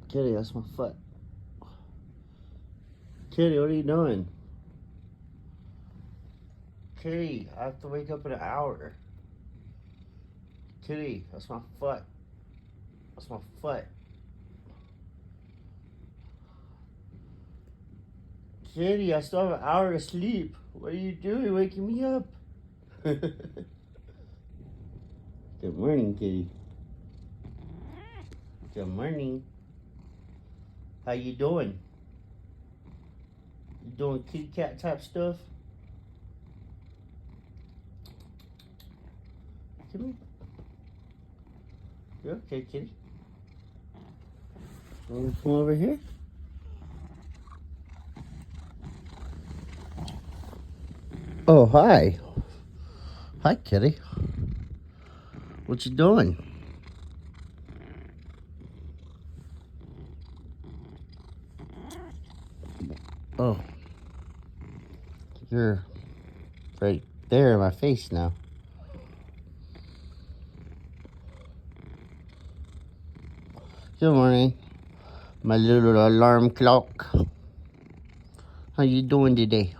Kitty, that's my foot. Kitty, what are you doing? Kitty, I have to wake up in an hour. Kitty, that's my foot. That's my foot. Kitty, I still have an hour to sleep. What are you doing waking me up? Good morning, Kitty. Good morning. How you doing? You doing kitty cat type stuff? Come here. You okay, kitty? Want to come over here? Oh, hi. Hi, kitty. What you doing? Oh, you're right there in my face now. Good morning, my little alarm clock. How you doing today?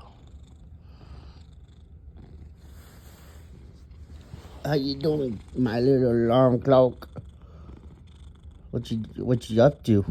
How you doing, my little alarm clock? What you up to?